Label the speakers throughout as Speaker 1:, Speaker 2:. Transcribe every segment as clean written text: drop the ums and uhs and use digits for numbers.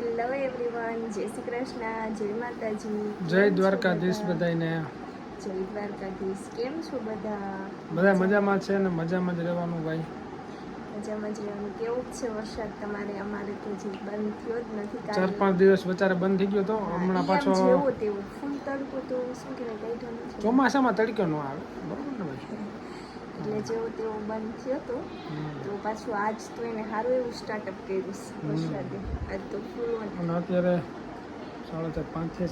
Speaker 1: Hello everyone, જય શ્રી કૃષ્ણ, જય માતાજી,
Speaker 2: જય દ્વારકાધીશ બધાને.
Speaker 1: જય દ્વારકાધીશ. કેમ છો બધા?
Speaker 2: બધા મજામાં છે ને મજામાં જ રહેવાનું ભાઈ.
Speaker 1: મજામાં જ રહેવાનું. કેવું છે વરસાદ તમારે? અમારે તો હજી બંધ થયો જ નથી.
Speaker 2: 4-5 દિવસ વચારે બંધ થઈ ગયો તો હમણાં પાછો
Speaker 1: જેવો તેવો ફૂલ તડકો તો શું કહેવાય કાઢ્યો નથી.
Speaker 2: ચોમાસામાં તડકો ન આવે, બરોબર ને ભાઈ?
Speaker 1: એટલે જેવો તેવો બંધ થયો તો પાછું આજ તો એને સારું એવું સ્ટાર્ટઅપ કર્યું વરસાદે. આજ તો ફૂલ
Speaker 2: અને અત્યારે 4:30-5 છે,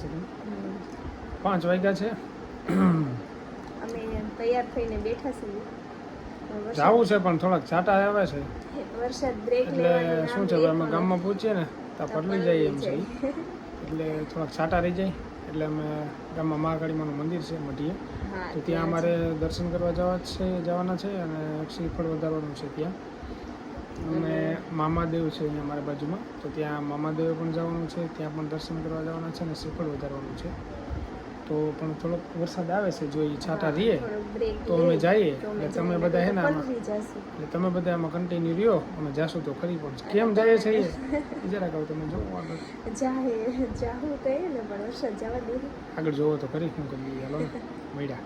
Speaker 2: 5 વાગ્યા છે.
Speaker 1: અમે તૈયાર થઈને બેઠા છીએ.
Speaker 2: જાવું છે પણ થોડાક છાંટા આવે છે.
Speaker 1: વરસાદ બ્રેક
Speaker 2: એટલે શું છે, અમે ગામમાં પહોંચીએ ને તો પલળી જઈએ એમ છે. એટલે થોડાક છાંટા રહી જાય એટલે અમે ગામમાં મહાકાળીમાનું મંદિર છે મઢીએ, તો ત્યાં અમારે દર્શન કરવા જવાના છે અને શ્રીફળ વધારવાનું છે ત્યાં. અને મામાદેવ છે અહીંયા અમારા બાજુમાં, તો ત્યાં મામાદેવે પણ જવાનું છે, ત્યાં પણ દર્શન કરવા જવાના છે અને શ્રીફળ વધારવાનું છે. તો પણ થોડોક વરસાદ આવે છે, જો એ છાંટા રહીએ તો અમે જઈએ. એટલે તમે બધા હે ને એટલે તમે બધા આમાં કન્ટિન્યુ રહ્યો, અમે જાશું તો ખરી પણ કેમ જાય છે એ જરા કહો. તમે જોવો આગળ
Speaker 1: જાહું તો એ ને પણ વરસાદ જવા દે
Speaker 2: આગળ જોવો તો ખરી શું કરી હાલો ને મળ્યા.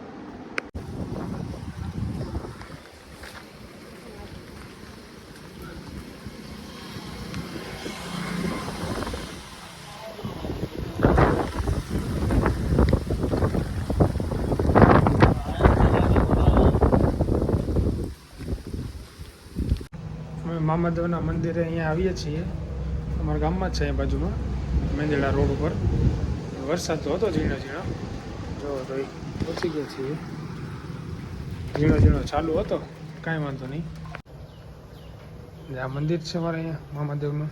Speaker 2: મામાદેવના મંદિરે અહીંયા આવીએ છીએ, અમારા ગામમાં જ છે અહીંયા બાજુમાં મેંદરડા રોડ ઉપર. વરસાદ તો હતો ઝીણો ઝીણો, જો તો પહોંચી ગયા છીએ. ઝીણો ઝીણો ચાલુ હતો, કાંઈ વાંધો નહીં. આ મંદિર છે અમારે અહીંયા મામાદેવનું.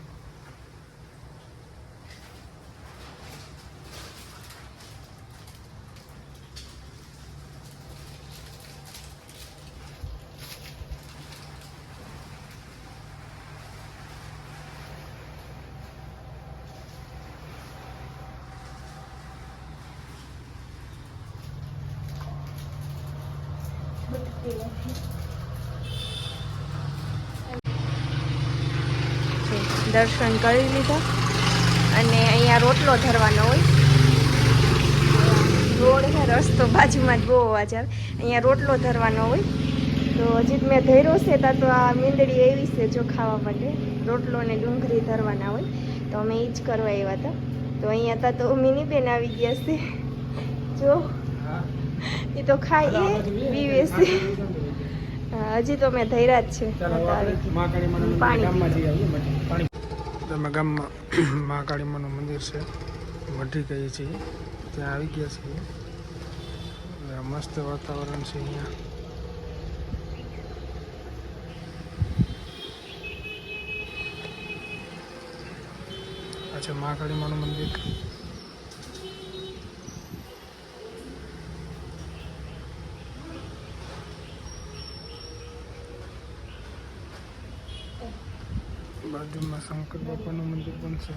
Speaker 1: દર્શન કરી લીધા અને અહીંયા રોટલો ધરવાનો હોય. રોડ છે, રસ્તો બાજુમાં જ બહુ અવાજ આવે. અહીંયા રોટલો ધરવાનો હોય. તો હજી મેં ધર્યો છે ત્યાં તો આ મીંદડી એવી છે જો ખાવા માટે. રોટલો ને ડુંગળી ધરવાના હોય, તો અમે એ જ કરવા આવ્યા હતા. તો અહીંયા તા તો મિની બેન આવી ગયા છે, જો એ તો ખાઈ પીવે છે. હજી તો મેં ધૈર્યા જ છે. પાણી
Speaker 2: અમે ગામમાં મહાકાળીમાનું મંદિર છે, મઢી કહીએ છીએ, ત્યાં આવી ગયા છીએ. મસ્ત વાતાવરણ છે અહીંયા. આ છે મહાકાળીમાનું મંદિર. બાજુમાં શંકર બાપાનું મંદિર પણ છે.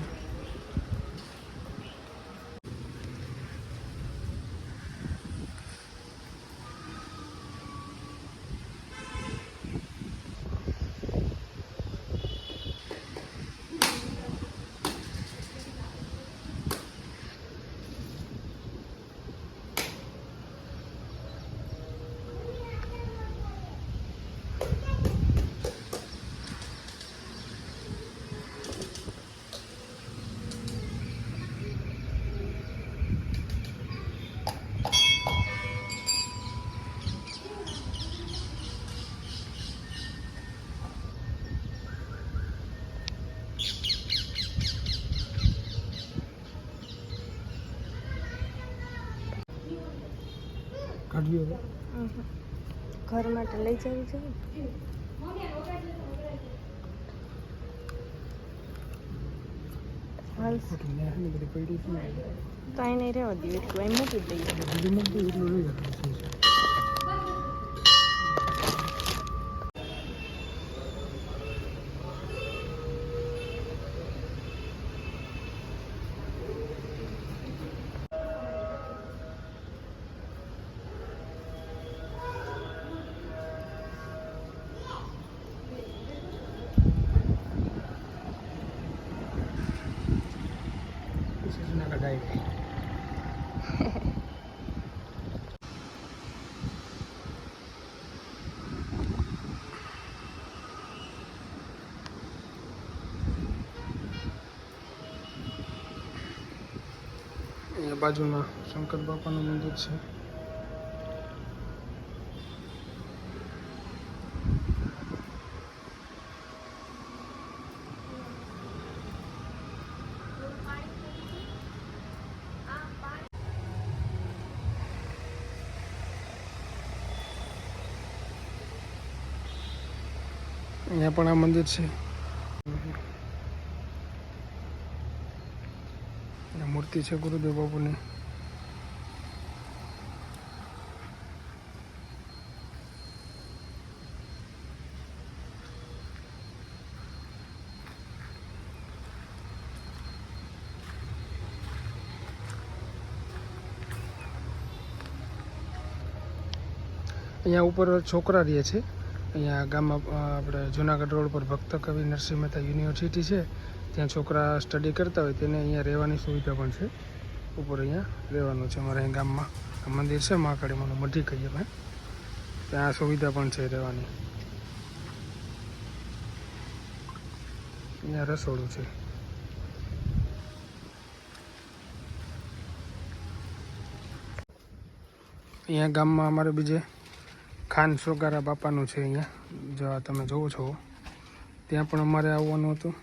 Speaker 1: ઘર માટે લઈ જવી છે. તો અહીં નહીં રહેવા દઈએ, એટલું અહીં મૂકી દઈએ.
Speaker 2: ગાય. અહીંયા બાજુમાં શંકર બાપાનું મંદિર છે. અહીંયા પણ આ મંદિર છે. મૂર્તિ છે ગુરુદેવ બાપુની. અહીંયા ઉપર છોકરા રહે છે. અહીંયા ગામમાં આપણે જુનાગઢ રોડ પર ભક્ત કવિ નરસિંહ મહેતા યુનિવર્સિટી છે, ત્યાં છોકરા સ્ટડી કરતા હોય તેને અહીંયા રહેવાની સુવિધા પણ છે. ઉપર અહીંયા રહેવાનું છે. અમારે અહીં ગામમાં મંદિર છે મહાકાળીમાનું મઢી કહીએ અમે, ત્યાં સુવિધા પણ છે રહેવાની. અહીંયા રસોડું છે. અહીંયા ગામમાં અમારે બીજે ખાન સોગારા બાપાનું છે. અહીંયા જો તમે જોવો છો ત્યાં પણ અમારે આવવાનું હતું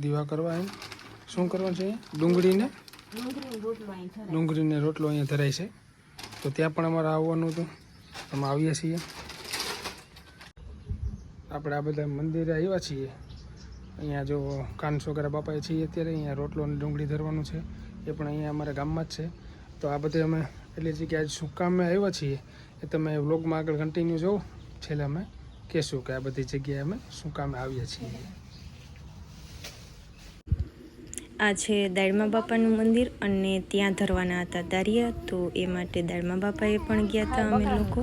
Speaker 2: દીવા કરવા. એમ શું કરવાનું છે? ડુંગળીને રોટલો અહીંયા ધરાય છે, તો ત્યાં પણ અમારે આવવાનું હતું. અમે આવીએ છીએ. આપણે આ બધા મંદિરે આવ્યા છીએ. અહીંયા જો ખાન સોગારા બાપાએ છીએ અત્યારે. અહીંયા રોટલો અને ડુંગળી ધરવાનું છે, એ પણ અહીંયા અમારા ગામમાં જ છે. તો આ બધે અમે એટલે જગ્યાએ શું કામે આવ્યા છીએ એ તમે વ્લોગમાં આગળ કન્ટિન્યુ જોવો. છેલ્લે અમે કહેશું કે આ બધી જગ્યાએ અમે શું કામે આવ્યા છીએ.
Speaker 1: આ છે દાળમા બાપાનું મંદિર અને ત્યાં ધરવાના હતા દારિયા, તો એ માટે દાળમા બાપાએ પણ ગયા હતા અમે લોકો.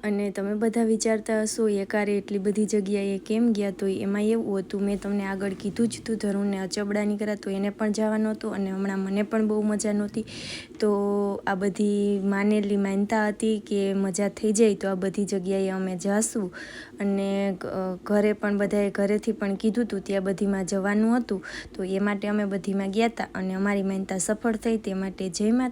Speaker 1: અને તમે બધા વિચારતા હશો એકારે એટલી બધી જગ્યાએ કેમ ગયા, તો એમાં એવું હતું મેં તમને આગળ કીધું જ હતું ધરુણને અચબડા નીકળ્યા, તો એને પણ જવાનું હતું અને હમણાં મને પણ બહુ મજા નહોતી. તો આ બધી માનેલી માનતા હતી કે મજા થઈ જાય તો આ બધી જગ્યાએ અમે જાશું. અને ઘરે પણ બધાએ ઘરેથી પણ કીધું હતું ત્યાં બધીમાં જવાનું હતું, તો એ માટે અમે બધીમાં ગયા હતા અને અમારી માનતા સફળ થઈ. તે માટે જય માતા.